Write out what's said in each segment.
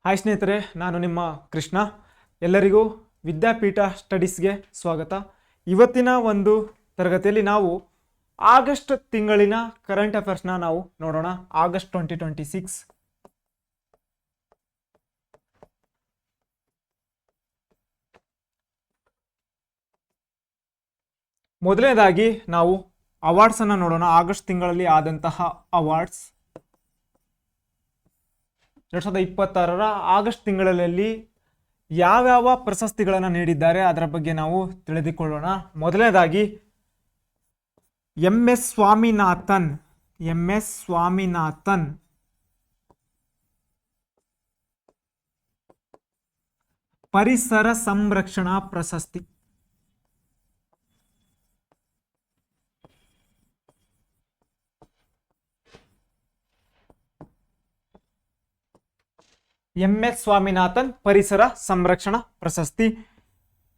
Hi ಸ್ನೇಹಿತರೆ, ನಾನು ನಿಮ್ಮ ಕೃಷ್ಣ. ಎಲ್ಲರಿಗೂ ವಿದ್ಯಾಪೀಠ ಸ್ಟಡೀಸ್ಗೆ ಸ್ವಾಗತ. ಇವತ್ತಿನ ಒಂದು ತರಗತಿಯಲ್ಲಿ ನಾವು ಆಗಸ್ಟ್ ತಿಂಗಳಿನ ಕರೆಂಟ್ ಅಫೇರ್ಸ್ನ ನಾವು ನೋಡೋಣ. ಆಗಸ್ಟ್ 2026. ಮೊದಲನೇದಾಗಿ ನಾವು ಅವಾರ್ಡ್ಸ್ ಅನ್ನು ನೋಡೋಣ. ಆಗಸ್ಟ್ ತಿಂಗಳಲ್ಲಿ ಆದಂತಹ ಅವಾರ್ಡ್ಸ್ 2026 ಆಗಸ್ಟ್ ತಿಂಗಳಲ್ಲಿ ಯಾವ್ಯಾವ ಪ್ರಶಸ್ತಿಗಳನ್ನು ನೀಡಿದ್ದಾರೆ ಅದರ ಬಗ್ಗೆ ನಾವು ತಿಳಿದುಕೊಳ್ಳೋಣ. ಮೊದಲನೇದಾಗಿ ಎಂ.ಎಸ್. ಸ್ವಾಮಿನಾಥನ್ ಪರಿಸರ ಸಂರಕ್ಷಣಾ ಪ್ರಶಸ್ತಿ. ಎಂ.ಎಸ್. ಸ್ವಾಮಿನಾಥನ್ ಪರಿಸರ ಸಂರಕ್ಷಣಾ ಪ್ರಶಸ್ತಿ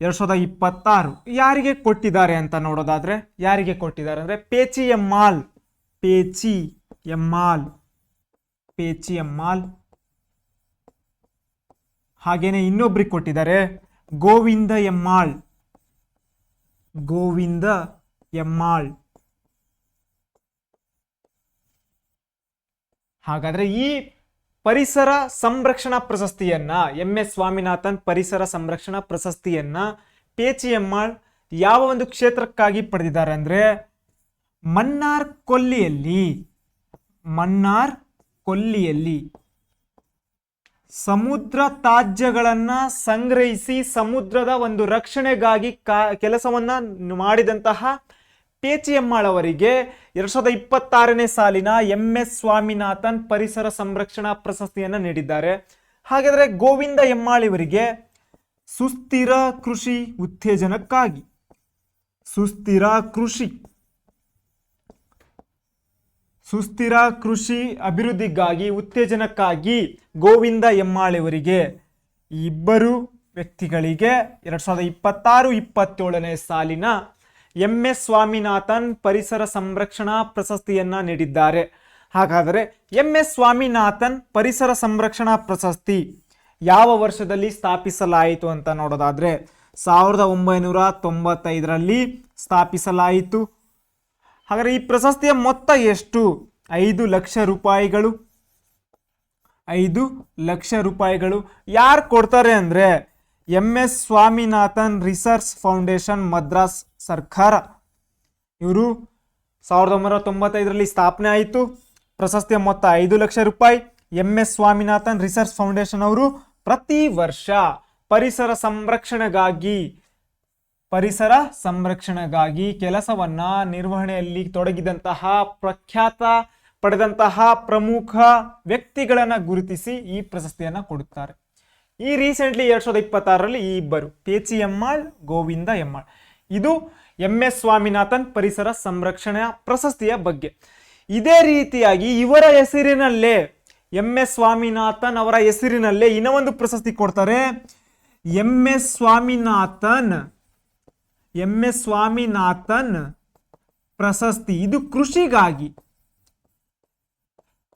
2026 ಯಾರಿಗೆ ಕೊಟ್ಟಿದ್ದಾರೆ ಅಂತ ನೋಡೋದಾದ್ರೆ, ಯಾರಿಗೆ ಕೊಟ್ಟಿದ್ದಾರೆ ಅಂದ್ರೆ ಪೇಚಿ ಎಮ್ಮಾಲ್, ಹಾಗೇನೆ ಇನ್ನೊಬ್ರಿಗೆ ಕೊಟ್ಟಿದ್ದಾರೆ ಗೋವಿಂದ ಎಮ್ಮಾಳ್. ಹಾಗಾದ್ರೆ ಈ ಪರಿಸರ ಸಂರಕ್ಷಣಾ ಪ್ರಶಸ್ತಿಯನ್ನ, ಎಂ.ಎಸ್. ಸ್ವಾಮಿನಾಥನ್ ಪರಿಸರ ಸಂರಕ್ಷಣಾ ಪ್ರಶಸ್ತಿಯನ್ನ ಪೇಚಿ ಎಮ್ಮಾಳ್ ಯಾವ ಒಂದು ಕ್ಷೇತ್ರಕ್ಕಾಗಿ ಪಡೆದಿದ್ದಾರೆ ಅಂದ್ರೆ ಮನ್ನಾರ್ ಕೊಲ್ಲಿಯಲ್ಲಿ ಸಮುದ್ರ ತ್ಯಾಜ್ಯಗಳನ್ನ ಸಂಗ್ರಹಿಸಿ ಸಮುದ್ರದ ಒಂದು ರಕ್ಷಣೆಗಾಗಿ ಕೆಲಸವನ್ನ ಮಾಡಿದಂತಹ ಪೇಚಿ ಎಮ್ಮಾಳ್ ಅವರಿಗೆ 2026ನೇ ಸಾಲಿನ ಎಂ.ಎಸ್. ಸ್ವಾಮಿನಾಥನ್ ಪರಿಸರ ಸಂರಕ್ಷಣಾ ಪ್ರಶಸ್ತಿಯನ್ನು ನೀಡಿದ್ದಾರೆ. ಹಾಗಾದರೆ ಗೋವಿಂದ ಎಮ್ಮಾಳ್ ಇವರಿಗೆ ಸುಸ್ಥಿರ ಕೃಷಿ ಉತ್ತೇಜನಕ್ಕಾಗಿ, ಸುಸ್ಥಿರ ಕೃಷಿ ಅಭಿವೃದ್ಧಿಗಾಗಿ ಉತ್ತೇಜನಕ್ಕಾಗಿ ಗೋವಿಂದ ಎಮ್ಮಾಳ್ ಇವರಿಗೆ, ಈ ಇಬ್ಬರು ವ್ಯಕ್ತಿಗಳಿಗೆ 2026-27ನೇ ಸಾಲಿನ ಎಂ.ಎಸ್. ಸ್ವಾಮಿನಾಥನ್ ಪರಿಸರ ಸಂರಕ್ಷಣಾ ಪ್ರಶಸ್ತಿಯನ್ನ ನೀಡಿದ್ದಾರೆ. ಹಾಗಾದರೆ ಎಂ.ಎಸ್. ಸ್ವಾಮಿನಾಥನ್ ಪರಿಸರ ಸಂರಕ್ಷಣಾ ಪ್ರಶಸ್ತಿ ಯಾವ ವರ್ಷದಲ್ಲಿ ಸ್ಥಾಪಿಸಲಾಯಿತು ಅಂತ ನೋಡೋದಾದ್ರೆ 1995ರಲ್ಲಿ ಸ್ಥಾಪಿಸಲಾಯಿತು. ಹಾಗಾದರೆ ಈ ಪ್ರಶಸ್ತಿಯ ಮೊತ್ತ ಎಷ್ಟು? 5 ಲಕ್ಷ ರೂಪಾಯಿಗಳು. 5 ಲಕ್ಷ ರೂಪಾಯಿಗಳು. ಯಾರು ಕೊಡ್ತಾರೆ ಅಂದ್ರೆ M S. Swaminathan research foundation Madras ಸರ್ಕಾರ. ಇವರು 1995ರಲ್ಲಿ ಸ್ಥಾಪನೆ ಆಯಿತು. ಪ್ರಶಸ್ತಿಯ ಮೊತ್ತ 5 ಲಕ್ಷ ರೂಪಾಯಿ. ಎಂ.ಎಸ್. ಸ್ವಾಮಿನಾಥನ್ ರಿಸರ್ಚ್ ಫೌಂಡೇಶನ್ ಅವರು ಪ್ರತಿ ವರ್ಷ ಪರಿಸರ ಸಂರಕ್ಷಣೆಗಾಗಿ ಕೆಲಸವನ್ನ ನಿರ್ವಹಣೆಯಲ್ಲಿ ತೊಡಗಿದಂತಹ ಪ್ರಖ್ಯಾತ ಪಡೆದಂತಹ ಪ್ರಮುಖ ವ್ಯಕ್ತಿಗಳನ್ನ ಗುರುತಿಸಿ ಈ ಪ್ರಶಸ್ತಿಯನ್ನ ಕೊಡುತ್ತಾರೆ. ಈ ರೀಸೆಂಟ್ಲಿ 2026ರಲ್ಲಿ ಈ ಇಬ್ಬರು ಪೇಚಿ ಎಮ್ಮಾಳ್, ಗೋವಿಂದ ಎಮ್ಮಾಳ್. ಇದು ಎಂ.ಎಸ್. ಸ್ವಾಮಿನಾಥನ್ ಪರಿಸರ ಸಂರಕ್ಷಣಾ ಪ್ರಶಸ್ತಿಯ ಬಗ್ಗೆ. ಇದೇ ರೀತಿಯಾಗಿ ಇವರ ಹೆಸರಿನಲ್ಲೇ, ಎಂ.ಎಸ್. ಸ್ವಾಮಿನಾಥನ್ ಅವರ ಹೆಸರಿನಲ್ಲೇ ಇನ್ನೂ ಒಂದು ಪ್ರಶಸ್ತಿ ಕೊಡ್ತಾರೆ. ಎಂ.ಎಸ್. ಸ್ವಾಮಿನಾಥನ್ ಪ್ರಶಸ್ತಿ. ಇದು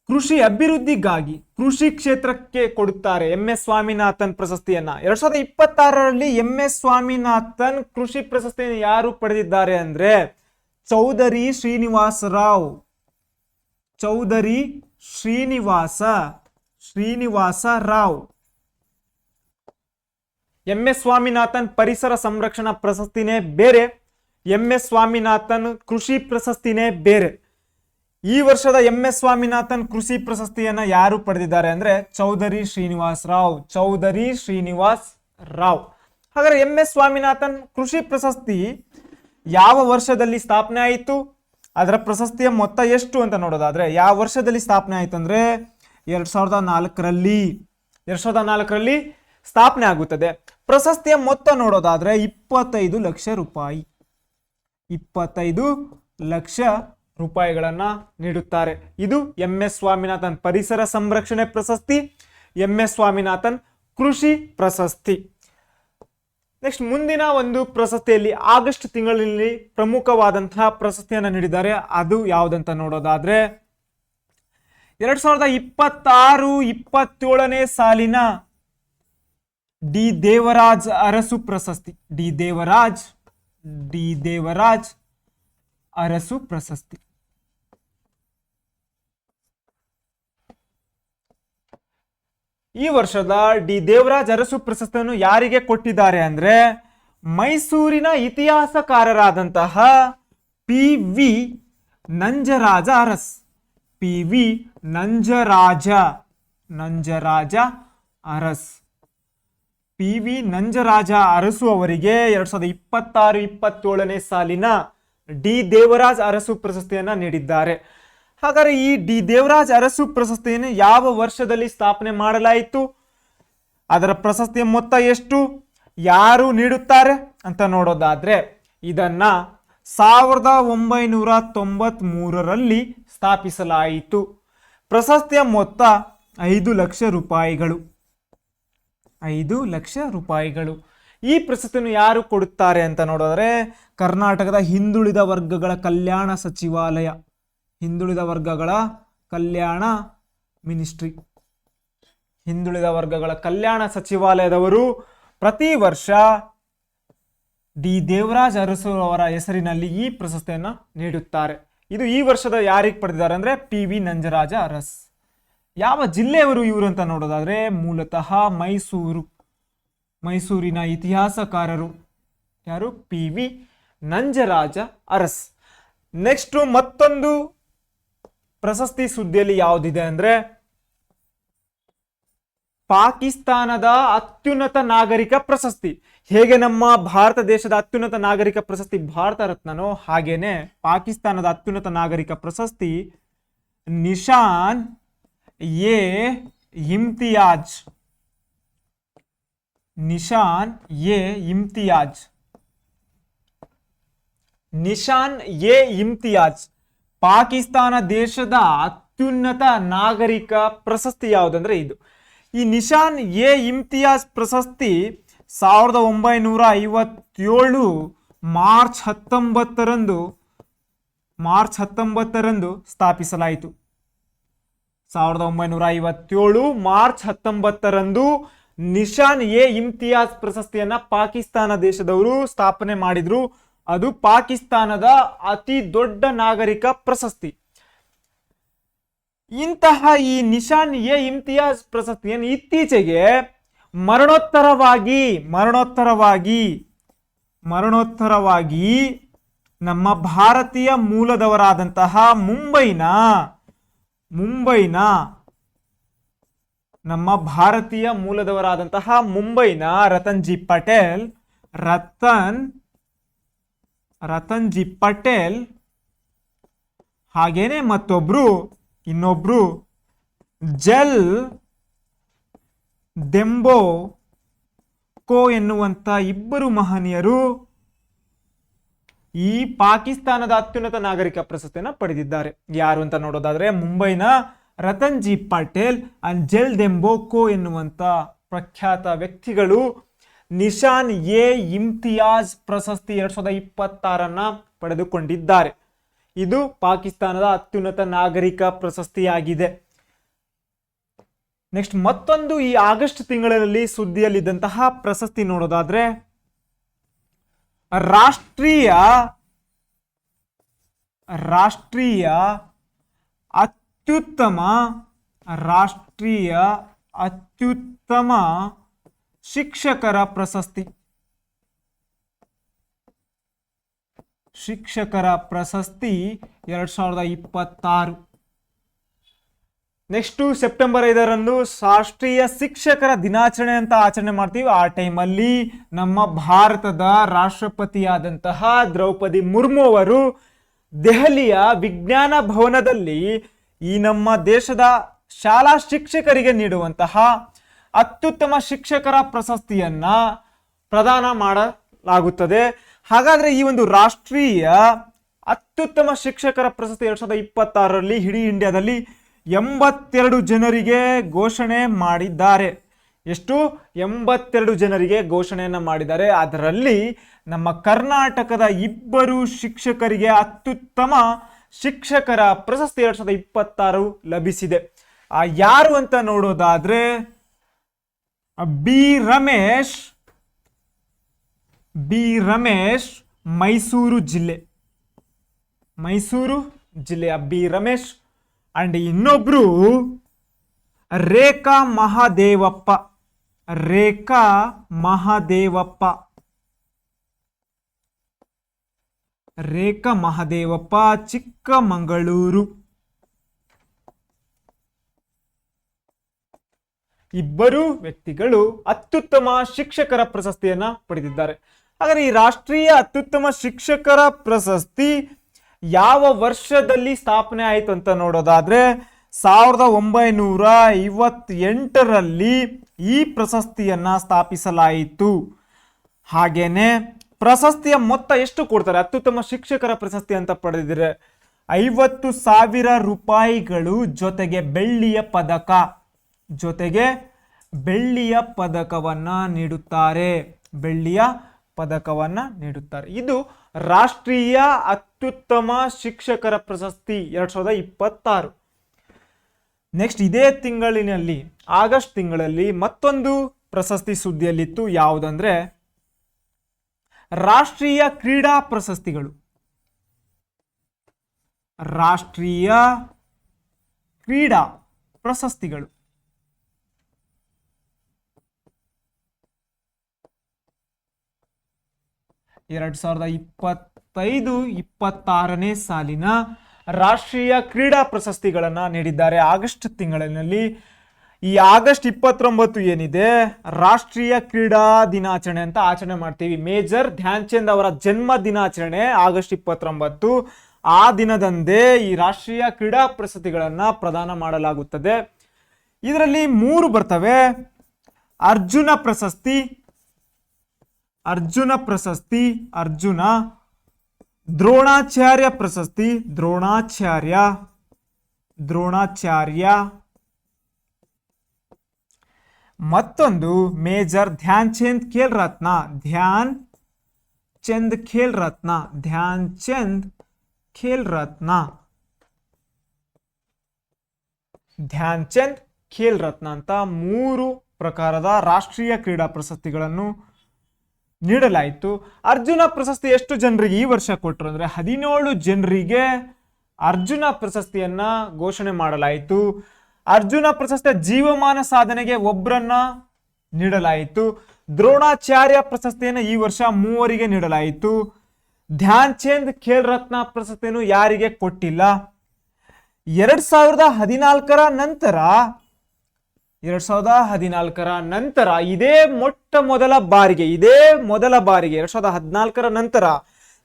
ಕೃಷಿ ಅಭಿವೃದ್ಧಿಗಾಗಿ, ಕೃಷಿ ಕ್ಷೇತ್ರಕ್ಕೆ ಕೊಡುತ್ತಾರೆ ಎಂ.ಎಸ್. ಸ್ವಾಮಿನಾಥನ್ ಪ್ರಶಸ್ತಿಯನ್ನ. 2026ರಲ್ಲಿ ಎಂ.ಎಸ್. ಸ್ವಾಮಿನಾಥನ್ ಕೃಷಿ ಪ್ರಶಸ್ತಿಯನ್ನು ಯಾರು ಪಡೆದಿದ್ದಾರೆ ಅಂದ್ರೆ ಚೌಧರಿ ಶ್ರೀನಿವಾಸ ರಾವ್. ಎಂ.ಎಸ್. ಸ್ವಾಮಿನಾಥನ್ ಪರಿಸರ ಸಂರಕ್ಷಣಾ ಪ್ರಶಸ್ತಿನೇ ಬೇರೆ, ಎಂ.ಎಸ್. ಸ್ವಾಮಿನಾಥನ್ ಕೃಷಿ ಪ್ರಶಸ್ತಿನೇ ಬೇರೆ. ಈ ವರ್ಷದ ಎಂ.ಎಸ್. ಸ್ವಾಮಿನಾಥನ್ ಕೃಷಿ ಪ್ರಶಸ್ತಿಯನ್ನ ಯಾರು ಪಡೆದಿದ್ದಾರೆ ಅಂದ್ರೆ ಚೌಧರಿ ಶ್ರೀನಿವಾಸ್ ರಾವ್. ಹಾಗಾದ್ರೆ ಎಂ.ಎಸ್. ಸ್ವಾಮಿನಾಥನ್ ಕೃಷಿ ಪ್ರಶಸ್ತಿ ಯಾವ ವರ್ಷದಲ್ಲಿ ಸ್ಥಾಪನೆ ಆಯಿತು, ಅದರ ಪ್ರಶಸ್ತಿಯ ಮೊತ್ತ ಎಷ್ಟು ಅಂತ ನೋಡೋದಾದ್ರೆ, ಯಾವ ವರ್ಷದಲ್ಲಿ ಸ್ಥಾಪನೆ ಆಯಿತು ಅಂದ್ರೆ 2004ರಲ್ಲಿ ಸ್ಥಾಪನೆ ಆಗುತ್ತದೆ. ಪ್ರಶಸ್ತಿಯ ಮೊತ್ತ ನೋಡೋದಾದ್ರೆ 25 ಲಕ್ಷ ರೂಪಾಯಿ. 25 ಲಕ್ಷ ರೂಪಾಯಿಗಳನ್ನ ನೀಡುತ್ತಾರೆ. ಇದು ಎಂ.ಎಸ್. ಸ್ವಾಮಿನಾಥನ್ ಪರಿಸರ ಸಂರಕ್ಷಣೆ ಪ್ರಶಸ್ತಿ, ಎಂ.ಎಸ್. ಸ್ವಾಮಿನಾಥನ್ ಕೃಷಿ ಪ್ರಶಸ್ತಿ. ನೆಕ್ಸ್ಟ್ ಮುಂದಿನ ಒಂದು ಪ್ರಶಸ್ತಿಯಲ್ಲಿ ಆಗಸ್ಟ್ ತಿಂಗಳಲ್ಲಿ ಪ್ರಮುಖವಾದಂತಹ ಪ್ರಶಸ್ತಿಯನ್ನು ನೀಡಿದ್ದಾರೆ. ಅದು ಯಾವುದಂತ ನೋಡೋದಾದ್ರೆ 2026-27ನೇ ಸಾಲಿನ ಡಿ ದೇವರಾಜ್ ಅರಸು ಪ್ರಶಸ್ತಿ, ಡಿ ದೇವರಾಜ್ ಅರಸು ಪ್ರಶಸ್ತಿ. ಈ ವರ್ಷದ ಡಿ ದೇವರಾಜ್ ಅರಸು ಪ್ರಶಸ್ತಿಯನ್ನು ಯಾರಿಗೆ ಕೊಟ್ಟಿದ್ದಾರೆ ಅಂದ್ರೆ ಮೈಸೂರಿನ ಇತಿಹಾಸಕಾರರಾದಂತಹ P V Nanjaraja Aras, P V Nanjaraja Aras, P V Nanjaraja Arasu ಅವರಿಗೆ 2026-27ನೇ ಸಾಲಿನ ಡಿ ದೇವರಾಜ್ ಅರಸು ಪ್ರಶಸ್ತಿಯನ್ನ ನೀಡಿದ್ದಾರೆ. ಹಾಗಾದರೆ ಈ ಡಿ ದೇವರಾಜ್ ಅರಸು ಪ್ರಶಸ್ತಿಯನ್ನು ಯಾವ ವರ್ಷದಲ್ಲಿ ಸ್ಥಾಪನೆ ಮಾಡಲಾಯಿತು, ಅದರ ಪ್ರಶಸ್ತಿಯ ಮೊತ್ತ ಎಷ್ಟು, ಯಾರು ನೀಡುತ್ತಾರೆ ಅಂತ ನೋಡೋದಾದ್ರೆ ಇದನ್ನ 1993ರಲ್ಲಿ ಸ್ಥಾಪಿಸಲಾಯಿತು. ಪ್ರಶಸ್ತಿಯ ಮೊತ್ತ 5 ಲಕ್ಷ ರೂಪಾಯಿಗಳು, 5 ಲಕ್ಷ ರೂಪಾಯಿಗಳು. ಈ ಪ್ರಶಸ್ತಿಯನ್ನು ಯಾರು ಕೊಡುತ್ತಾರೆ ಅಂತ ನೋಡಿದ್ರೆ ಕರ್ನಾಟಕದ ಹಿಂದುಳಿದ ವರ್ಗಗಳ ಕಲ್ಯಾಣ ಸಚಿವಾಲಯ, ಹಿಂದುಳಿದ ವರ್ಗಗಳ ಕಲ್ಯಾಣ ಮಿನಿಸ್ಟ್ರಿ, ಹಿಂದುಳಿದ ವರ್ಗಗಳ ಕಲ್ಯಾಣ ಸಚಿವಾಲಯದವರು ಪ್ರತಿ ವರ್ಷ ಡಿ ದೇವರಾಜ್ ಅರಸು ಅವರ ಹೆಸರಿನಲ್ಲಿ ಈ ಪ್ರಶಸ್ತಿಯನ್ನು ನೀಡುತ್ತಾರೆ. ಇದು ಈ ವರ್ಷದ ಯಾರಿಗೆ ಪಡೆದಿದ್ದಾರೆ ಅಂದ್ರೆ ಪಿ ವಿ ನಂಜರಾಜ ಅರಸ್. ಯಾವ ಜಿಲ್ಲೆಯವರು ಇವರು ಅಂತ ನೋಡೋದಾದ್ರೆ ಮೂಲತಃ ಮೈಸೂರಿನ ಇತಿಹಾಸಕಾರರು, ಯಾರು, P V Nanjaraja Urs. Next ಮತ್ತೊಂದು ಪ್ರಶಸ್ತಿ ಸುದ್ದಿಯಲ್ಲಿ ಯಾವುದಿದೆ ಅಂದ್ರೆ ಪಾಕಿಸ್ತಾನದ ಅತ್ಯುನ್ನತ ನಾಗರಿಕ ಪ್ರಶಸ್ತಿ. ಹೇಗೆ ನಮ್ಮ ಭಾರತ ದೇಶದ ಅತ್ಯುನ್ನತ ನಾಗರಿಕ ಪ್ರಶಸ್ತಿ ಭಾರತ ರತ್ನನೋ ಹಾಗೇನೆ ಪಾಕಿಸ್ತಾನದ ಅತ್ಯುನ್ನತ ನಾಗರಿಕ ಪ್ರಶಸ್ತಿ ನಿಶಾನ್ ಎ ಇಮ್ತಿಯಾಜ್, ನಿಶಾನ್ ಎ ಇಮ್ತಿಯಾಜ್, ನಿಶಾನ್ ಎ ಇಮ್ತಿಯಾಜ್ ಪಾಕಿಸ್ತಾನ ದೇಶದ ಅತ್ಯುನ್ನತ ನಾಗರಿಕ ಪ್ರಶಸ್ತಿ ಯಾವುದಂದ್ರೆ ಇದು. ಈ ನಿಶಾನ್ ಎ ಇಮ್ತಿಯಾಜ್ ಪ್ರಶಸ್ತಿ 1957 ಮಾರ್ಚ್ 19ರಂದು ಸ್ಥಾಪಿಸಲಾಯಿತು. 1957 ಮಾರ್ಚ್ 19ರಂದು ನಿಶಾನ್ ಎ ಇಮ್ತಿಯಾಜ್ ಪ್ರಶಸ್ತಿಯನ್ನ ಪಾಕಿಸ್ತಾನ ದೇಶದವರು ಸ್ಥಾಪನೆ ಮಾಡಿದ್ರು. ಅದು ಪಾಕಿಸ್ತಾನದ ಅತಿ ದೊಡ್ಡ ನಾಗರಿಕ ಪ್ರಶಸ್ತಿ. ಇಂತಹ ಈ ನಿಶಾನ್ ಎ ಇಮ್ತಿಯಾಜ್ ಪ್ರಶಸ್ತಿಯನ್ನು ಇತ್ತೀಚೆಗೆ ಮರಣೋತ್ತರವಾಗಿ ನಮ್ಮ ಭಾರತೀಯ ಮೂಲದವರಾದಂತಹ ಮುಂಬೈನ ರತನ್ ಜಿ ಪಟೇಲ್ ಹಾಗೇನೆ ಇನ್ನೊಬ್ರು ಜಲ್ ದೆಂಬೋ ಕೋ ಎನ್ನುವಂತ ಇಬ್ಬರು ಮಹನೀಯರು ಈ ಪಾಕಿಸ್ತಾನದ ಅತ್ಯುನ್ನತ ನಾಗರಿಕ ಪ್ರಶಸ್ತಿಯನ್ನು ಪಡೆದಿದ್ದಾರೆ. ಯಾರು ಅಂತ ನೋಡೋದಾದ್ರೆ ಮುಂಬೈನ ರತನ್ ಜಿ ಪಟೇಲ್ ಅಂಡ್ ಜಲ್ ದೆಂಬೋ ಕೋ ಎನ್ನುವಂತ ಪ್ರಖ್ಯಾತ ವ್ಯಕ್ತಿಗಳು ನಿಶಾನ್ ಎ ಇಮ್ತಿಯಾಜ್ ಪ್ರಶಸ್ತಿ 2026 ಪಡೆದುಕೊಂಡಿದ್ದಾರೆ. ಇದು ಪಾಕಿಸ್ತಾನದ ಅತ್ಯುನ್ನತ ನಾಗರಿಕ ಪ್ರಶಸ್ತಿಯಾಗಿದೆ. ನೆಕ್ಸ್ಟ್ ಮತ್ತೊಂದು ಈ ಆಗಸ್ಟ್ ತಿಂಗಳಲ್ಲಿ ಸುದ್ದಿಯಲ್ಲಿದ್ದಂತಹ ಪ್ರಶಸ್ತಿ ನೋಡೋದಾದ್ರೆ ರಾಷ್ಟ್ರೀಯ ಅತ್ಯುತ್ತಮ ಶಿಕ್ಷಕರ ಪ್ರಶಸ್ತಿ 2026. ನೆಕ್ಸ್ಟ್ ಸೆಪ್ಟೆಂಬರ್ 5ರಂದು ರಾಷ್ಟ್ರೀಯ ಶಿಕ್ಷಕರ ದಿನಾಚರಣೆ ಅಂತ ಆಚರಣೆ ಮಾಡ್ತೀವಿ. ಆ ಟೈಮಲ್ಲಿ ನಮ್ಮ ಭಾರತದ ರಾಷ್ಟ್ರಪತಿಯಾದಂತಹ ದ್ರೌಪದಿ ಮುರ್ಮು ಅವರು ದೆಹಲಿಯ ವಿಜ್ಞಾನ ಭವನದಲ್ಲಿ ಈ ನಮ್ಮ ದೇಶದ ಶಾಲಾ ಶಿಕ್ಷಕರಿಗೆ ನೀಡುವಂತಹ ಅತ್ಯುತ್ತಮ ಶಿಕ್ಷಕರ ಪ್ರಶಸ್ತಿಯನ್ನ ಪ್ರದಾನ ಮಾಡಲಾಗುತ್ತದೆ. ಹಾಗಾದ್ರೆ ಈ ಒಂದು ರಾಷ್ಟ್ರೀಯ ಅತ್ಯುತ್ತಮ ಶಿಕ್ಷಕರ ಪ್ರಶಸ್ತಿ 2026ರಲ್ಲಿ ಇಡೀ ಇಂಡಿಯಾದಲ್ಲಿ 82 ಜನರಿಗೆ ಘೋಷಣೆ ಮಾಡಿದ್ದಾರೆ. ಎಷ್ಟು? 82 ಜನರಿಗೆ ಘೋಷಣೆಯನ್ನ ಮಾಡಿದ್ದಾರೆ. ಅದರಲ್ಲಿ ನಮ್ಮ ಕರ್ನಾಟಕದ 2 ಶಿಕ್ಷಕರಿಗೆ ಅತ್ಯುತ್ತಮ ಶಿಕ್ಷಕರ ಪ್ರಶಸ್ತಿ 2026 ಲಭಿಸಿದೆ. ಯಾರು ಅಂತ ನೋಡೋದಾದ್ರೆ ಬಿ ರಮೇಶ್ ಮೈಸೂರು ಜಿಲ್ಲೆಯ ಬಿ ರಮೇಶ್. ಅಂಡ್ ಇನ್ನೊಬ್ರು ರೇಖಾ ಮಹದೇವಪ್ಪ ಚಿಕ್ಕಮಗಳೂರು. ಇಬ್ಬರು ವ್ಯಕ್ತಿಗಳು ಅತ್ಯುತ್ತಮ ಶಿಕ್ಷಕರ ಪ್ರಶಸ್ತಿಯನ್ನ ಪಡೆದಿದ್ದಾರೆ. ಹಾಗಾದ್ರೆ ಈ ರಾಷ್ಟ್ರೀಯ ಅತ್ಯುತ್ತಮ ಶಿಕ್ಷಕರ ಪ್ರಶಸ್ತಿ ಯಾವ ವರ್ಷದಲ್ಲಿ ಸ್ಥಾಪನೆ ಆಯಿತು ಅಂತ ನೋಡೋದಾದ್ರೆ 1958ರಲ್ಲಿ ಈ ಪ್ರಶಸ್ತಿಯನ್ನ ಸ್ಥಾಪಿಸಲಾಯಿತು. ಹಾಗೇನೆ ಪ್ರಶಸ್ತಿಯ ಮೊತ್ತ ಎಷ್ಟು ಕೊಡ್ತಾರೆ? ಅತ್ಯುತ್ತಮ ಶಿಕ್ಷಕರ ಪ್ರಶಸ್ತಿ ಅಂತ ಪಡೆದಿದ್ರೆ 50,000 ರೂಪಾಯಿಗಳು ಜೊತೆಗೆ ಬೆಳ್ಳಿಯ ಪದಕವನ್ನ ನೀಡುತ್ತಾರೆ. ಇದು ರಾಷ್ಟ್ರೀಯ ಅತ್ಯುತ್ತಮ ಶಿಕ್ಷಕರ ಪ್ರಶಸ್ತಿ 2026. ನೆಕ್ಸ್ಟ್ ಇದೇ ತಿಂಗಳಿನಲ್ಲಿ ಆಗಸ್ಟ್ ತಿಂಗಳಲ್ಲಿ ಮತ್ತೊಂದು ಪ್ರಶಸ್ತಿ ಸುದ್ದಿಯಲ್ಲಿತ್ತು. ಯಾವುದಂದ್ರೆ ರಾಷ್ಟ್ರೀಯ ಕ್ರೀಡಾ ಪ್ರಶಸ್ತಿಗಳು. 2025-26ನೇ ಸಾಲಿನ ರಾಷ್ಟ್ರೀಯ ಕ್ರೀಡಾ ಪ್ರಶಸ್ತಿಗಳನ್ನ ನೀಡಿದ್ದಾರೆ ಆಗಸ್ಟ್ ತಿಂಗಳಿನಲ್ಲಿ. ಈ ಆಗಸ್ಟ್ 29 ಏನಿದೆ ರಾಷ್ಟ್ರೀಯ ಕ್ರೀಡಾ ದಿನಾಚರಣೆ ಅಂತ ಆಚರಣೆ ಮಾಡ್ತೀವಿ. ಮೇಜರ್ ಧ್ಯಾನ್ ಚಂದ್ ಅವರ ಜನ್ಮ ದಿನಾಚರಣೆ ಆಗಸ್ಟ್ 29. ಆ ದಿನದಂದೇ ಈ ರಾಷ್ಟ್ರೀಯ ಕ್ರೀಡಾ ಪ್ರಶಸ್ತಿಗಳನ್ನ ಪ್ರದಾನ ಮಾಡಲಾಗುತ್ತದೆ. ಇದರಲ್ಲಿ 3 ಬರ್ತವೆ. ಅರ್ಜುನ ದ್ರೋಣಾಚಾರ್ಯ ಪ್ರಶಸ್ತಿ ಮತ್ತೊಂದು ಮೇಜರ್ ಧ್ಯಾನ್ ಚಂದ್ ಖೇಲ್ ರತ್ನ ಅಂತ 3 ಪ್ರಕಾರದ ರಾಷ್ಟ್ರೀಯ ಕ್ರೀಡಾ ಪ್ರಶಸ್ತಿಗಳನ್ನು ನೀಡಲಾಯಿತು. ಅರ್ಜುನ ಪ್ರಶಸ್ತಿ ಎಷ್ಟು ಜನರಿಗೆ ಈ ವರ್ಷ ಕೊಟ್ಟರು ಅಂದ್ರೆ 17 ಜನರಿಗೆ ಅರ್ಜುನ ಪ್ರಶಸ್ತಿಯನ್ನ ಘೋಷಣೆ ಮಾಡಲಾಯಿತು. ಅರ್ಜುನ ಪ್ರಶಸ್ತಿಯ ಜೀವಮಾನ ಸಾಧನೆಗೆ ಒಬ್ಬರನ್ನ ನೀಡಲಾಯಿತು. ದ್ರೋಣಾಚಾರ್ಯ ಪ್ರಶಸ್ತಿಯನ್ನು ಈ ವರ್ಷ 3 ನೀಡಲಾಯಿತು. ಧ್ಯಾನ್ ಚಂದ್ ಖೇಲ್ ರತ್ನ ಪ್ರಶಸ್ತಿಯನ್ನು ಯಾರಿಗೆ ಕೊಟ್ಟಿಲ್ಲ. 2014ರ ನಂತರ ಇದೇ ಮೊದಲ ಬಾರಿಗೆ 2014ರ ನಂತರ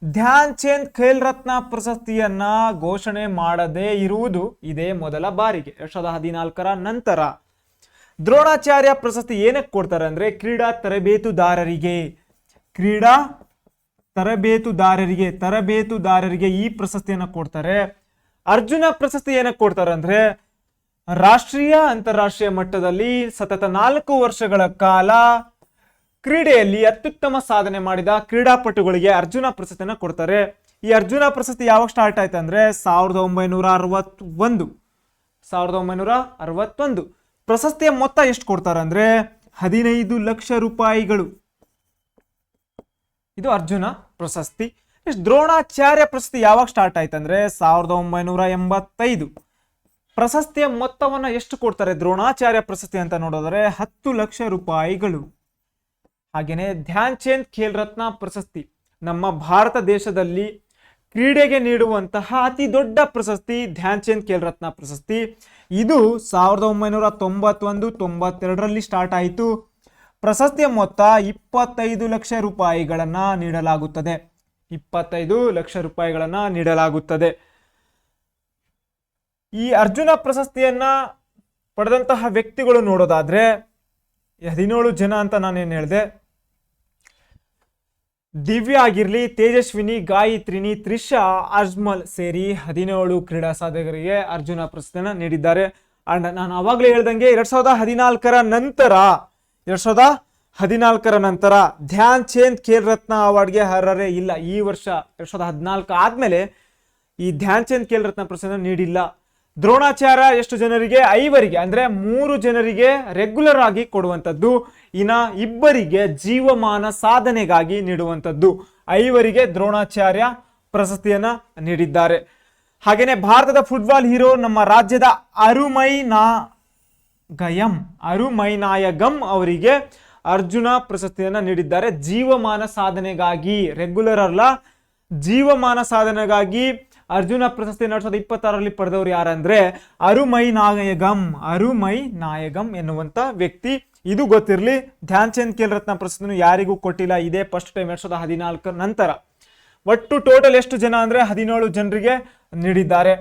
ಧ್ಯಾನ್ ಚಂದ್ ಖೇಲ್ ರತ್ನ ಪ್ರಶಸ್ತಿಯನ್ನ ಘೋಷಣೆ ಮಾಡದೇ ಇರುವುದು ಇದೇ ಮೊದಲ ಬಾರಿಗೆ. 2014ರ ನಂತರ ದ್ರೋಣಾಚಾರ್ಯ ಪ್ರಶಸ್ತಿ ಏನಕ್ಕೆ ಕೊಡ್ತಾರೆ ಅಂದ್ರೆ ಕ್ರೀಡಾ ತರಬೇತುದಾರರಿಗೆ ಈ ಪ್ರಶಸ್ತಿಯನ್ನ ಕೊಡ್ತಾರೆ. ಅರ್ಜುನ ಪ್ರಶಸ್ತಿ ಏನಕ್ಕೆ ಕೊಡ್ತಾರೆ ಅಂದ್ರೆ ರಾಷ್ಟ್ರೀಯ ಅಂತಾರಾಷ್ಟ್ರೀಯ ಮಟ್ಟದಲ್ಲಿ ಸತತ 4 ವರ್ಷಗಳ ಕಾಲ ಕ್ರೀಡೆಯಲ್ಲಿ ಅತ್ಯುತ್ತಮ ಸಾಧನೆ ಮಾಡಿದ ಕ್ರೀಡಾಪಟುಗಳಿಗೆ ಅರ್ಜುನ ಪ್ರಶಸ್ತಿಯನ್ನ ಕೊಡ್ತಾರೆ. ಈ ಅರ್ಜುನ ಪ್ರಶಸ್ತಿ ಯಾವಾಗ ಸ್ಟಾರ್ಟ್ ಆಯ್ತು ಅಂದ್ರೆ 1961. ಪ್ರಶಸ್ತಿಯ ಮೊತ್ತ ಎಷ್ಟು ಕೊಡ್ತಾರೆ ಅಂದ್ರೆ 15 ಲಕ್ಷ ರೂಪಾಯಿಗಳು. ಇದು ಅರ್ಜುನ ಪ್ರಶಸ್ತಿ. ದ್ರೋಣಾಚಾರ್ಯ ಪ್ರಶಸ್ತಿ ಯಾವಾಗ ಸ್ಟಾರ್ಟ್ ಆಯ್ತು ಅಂದ್ರೆ 1985. ಪ್ರಶಸ್ತಿಯ ಮೊತ್ತವನ್ನ ಎಷ್ಟು ಕೊಡ್ತಾರೆ ದ್ರೋಣಾಚಾರ್ಯ ಪ್ರಶಸ್ತಿ ಅಂತ ನೋಡಿದ್ರೆ 10 ಲಕ್ಷ ರೂಪಾಯಿಗಳು. ಹಾಗೇನೆ ಧ್ಯಾನ್ ಚಂದ್ ಖೇಲ್ ರತ್ನ ಪ್ರಶಸ್ತಿ ನಮ್ಮ ಭಾರತ ದೇಶದಲ್ಲಿ ಕ್ರೀಡೆಗೆ ನೀಡುವಂತಹ ಅತಿ ದೊಡ್ಡ ಪ್ರಶಸ್ತಿ ಧ್ಯಾನ್ ಚಂದ್ ಖೇಲ್ ರತ್ನ ಪ್ರಶಸ್ತಿ. ಇದು 1991-92ರಲ್ಲಿ ಸ್ಟಾರ್ಟ್ ಆಯಿತು. ಪ್ರಶಸ್ತಿಯ ಮೊತ್ತ 25 ಲಕ್ಷ ರೂಪಾಯಿಗಳನ್ನ ನೀಡಲಾಗುತ್ತದೆ. 25 ಲಕ್ಷ ರೂಪಾಯಿಗಳನ್ನ ನೀಡಲಾಗುತ್ತದೆ. ಈ ಅರ್ಜುನ ಪ್ರಶಸ್ತಿಯನ್ನ ಪಡೆದಂತಹ ವ್ಯಕ್ತಿಗಳು ನೋಡೋದಾದ್ರೆ 17 ಜನ ಅಂತ ನಾನೇನು ಹೇಳಿದೆ. ದಿವ್ಯಾ ಆಗಿರ್ಲಿ, ತೇಜಸ್ವಿನಿ, ಗಾಯತ್ರಿನಿ, ತ್ರಿಷಾ, ಅಜ್ಮಲ್ ಸೇರಿ 17 ಕ್ರೀಡಾ ಸಾಧಕರಿಗೆ ಅರ್ಜುನ ಪ್ರಶಸ್ತಿಯನ್ನ ನೀಡಿದ್ದಾರೆ. ಅಂಡ್ ನಾನು ಅವಾಗಲೇ ಹೇಳ್ದಂಗೆ 2014ರ ನಂತರ ಧ್ಯಾನ್ ಚಂದ್ ಖೇಲ್ ರತ್ನ ಅವಾರ್ಡ್ಗೆ ಅರ್ಹರೇ ಇಲ್ಲ. ಈ ವರ್ಷ 2014 ಆದ್ಮೇಲೆ ಈ ಧ್ಯಾನ್ ಚಂದ್ ಖೇಲ್ ರತ್ನ ಪ್ರಶಸ್ತಿಯನ್ನು ನೀಡಿಲ್ಲ. ದ್ರೋಣಾಚಾರ್ಯ ಎಷ್ಟು ಜನರಿಗೆ? 5 ಅಂದ್ರೆ 3 ಜನರಿಗೆ ರೆಗ್ಯುಲರ್ ಆಗಿ ಕೊಡುವಂಥದ್ದು, ಇನ್ನ 2 ಜೀವಮಾನ ಸಾಧನೆಗಾಗಿ ನೀಡುವಂಥದ್ದು. 5 ದ್ರೋಣಾಚಾರ್ಯ ಪ್ರಶಸ್ತಿಯನ್ನ ನೀಡಿದ್ದಾರೆ. ಹಾಗೇನೆ ಭಾರತದ ಫುಟ್ಬಾಲ್ ಹೀರೋ ನಮ್ಮ ರಾಜ್ಯದ ಅರುಮೈನಾಯಗಂ ಅವರಿಗೆ ಅರ್ಜುನ ಪ್ರಶಸ್ತಿಯನ್ನ ನೀಡಿದ್ದಾರೆ. ಜೀವಮಾನ ಸಾಧನೆಗಾಗಿ, ರೆಗ್ಯುಲರ್ ಅಲ್ಲ, ಜೀವಮಾನ ಸಾಧನೆಗಾಗಿ ಅರ್ಜುನ ಪ್ರಶಸ್ತಿ 2026ರಲ್ಲಿ ಪಡೆದವರು ಯಾರಂದ್ರೆ ಅರುಮೈನಾಯಗಂ ಎನ್ನುವಂತ ವ್ಯಕ್ತಿ. ಇದು ಗೊತ್ತಿರಲಿ. ಧ್ಯಾನ್ ಚಂದ್ ಖೇಲ್ ರತ್ನ ಪ್ರಶಸ್ತಿಯನ್ನು ಯಾರಿಗೂ ಕೊಟ್ಟಿಲ್ಲ, ಇದೇ ಫಸ್ಟ್ ಟೈಮ್ 2014 ನಂತರ. ಒಟ್ಟು ಟೋಟಲ್ ಎಷ್ಟು ಜನ ಅಂದ್ರೆ 17 ಜನರಿಗೆ ನೀಡಿದ್ದಾರೆ.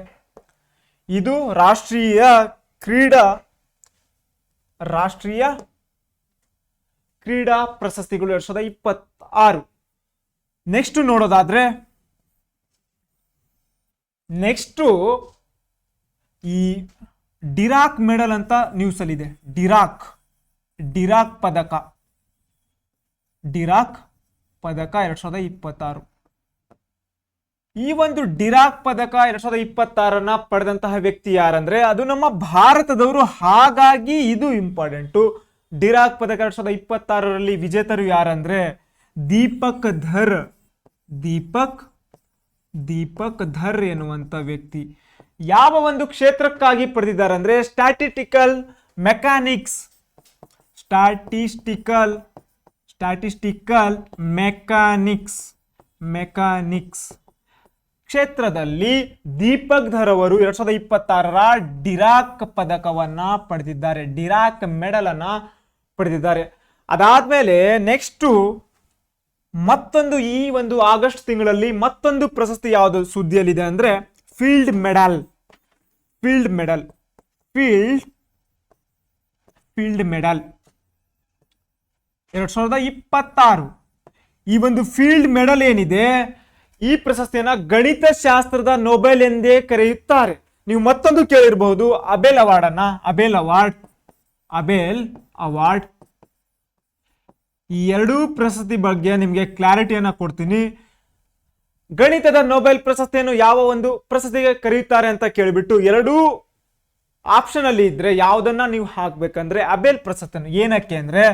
ಇದು ರಾಷ್ಟ್ರೀಯ ಕ್ರೀಡಾ ಪ್ರಶಸ್ತಿಗಳು 2026. ನೆಕ್ಸ್ಟ್ ನೋಡೋದಾದ್ರೆ, ನೆಕ್ಸ್ಟು ಈ ಡಿರಾಕ್ ಮೆಡಲ್ ಅಂತ ನ್ಯೂಸ್ ಅಲ್ಲಿ ಇದೆ. ಡಿರಾಕ್ ಪದಕ 2026. ಈ ಒಂದು ಡಿರಾಕ್ ಪದಕ 2026 ಪಡೆದಂತಹ ವ್ಯಕ್ತಿ ಯಾರಂದ್ರೆ ಅದು ನಮ್ಮ ಭಾರತದವರು. ಹಾಗಾಗಿ ಇದು ಇಂಪಾರ್ಟೆಂಟು. ಡಿರಾಕ್ ಪದಕ 2026ರಲ್ಲಿ ವಿಜೇತರು ಯಾರಂದ್ರೆ ದೀಪಕ್ ಧರ್ ಎನ್ನುವಂತ ವ್ಯಕ್ತಿ. ಯಾವ ಒಂದು ಕ್ಷೇತ್ರಕ್ಕಾಗಿ ಪಡೆದಿದ್ದಾರೆ ಅಂದ್ರೆ ಸ್ಟ್ಯಾಟಿಸ್ಟಿಕಲ್ ಮೆಕ್ಯಾನಿಕ್ಸ್ ಕ್ಷೇತ್ರದಲ್ಲಿ ದೀಪಕ್ ಧರ್ ಅವರು 2026ರ ಡಿರಾಕ್ ಪದಕವನ್ನ ಪಡೆದಿದ್ದಾರೆ, ಡಿರಾಕ್ ಮೆಡಲ್ ಅನ್ನ ಪಡೆದಿದ್ದಾರೆ. ಅದಾದ್ಮೇಲೆ ನೆಕ್ಸ್ಟ್ ಮತ್ತೊಂದು ಈ ಒಂದು ಆಗಸ್ಟ್ ತಿಂಗಳಲ್ಲಿ ಮತ್ತೊಂದು ಪ್ರಶಸ್ತಿ ಯಾವುದು ಸುದ್ದಿಯಲ್ಲಿದೆ ಅಂದ್ರೆ ಫೀಲ್ಡ್ ಮೆಡಲ್ 2026. ಈ ಒಂದು ಫೀಲ್ಡ್ ಮೆಡಲ್ ಏನಿದೆ, ಈ ಪ್ರಶಸ್ತಿಯನ್ನ ಗಣಿತ ಶಾಸ್ತ್ರದ ನೊಬೆಲ್ ಎಂದೇ ಕರೆಯುತ್ತಾರೆ. ನೀವು ಮತ್ತೊಂದು ಕೇಳಿರಬಹುದು ಅಬೆಲ್ ಅವಾರ್ಡ್. ಈ ಎರಡೂ ಪ್ರಶಸ್ತಿ ಬಗ್ಗೆ ನಿಮಗೆ ಕ್ಲಾರಿಟಿಯನ್ನ ಕೊಡ್ತೀನಿ. ಗಣಿತದ ನೊಬೆಲ್ ಪ್ರಶಸ್ತಿಯನ್ನು ಯಾವ ಒಂದು ಪ್ರಶಸ್ತಿಗೆ ಕರೆಯುತ್ತಾರೆ ಅಂತ ಕೇಳಿಬಿಟ್ಟು ಎರಡೂ ಆಪ್ಷನ್ ಅಲ್ಲಿ ಇದ್ರೆ ಯಾವುದನ್ನ ನೀವು ಹಾಕ್ಬೇಕಂದ್ರೆ ಅಬೆಲ್ ಪ್ರಶಸ್ತಿಯನ್ನು. ಏನಕ್ಕೆ ಅಂದ್ರೆ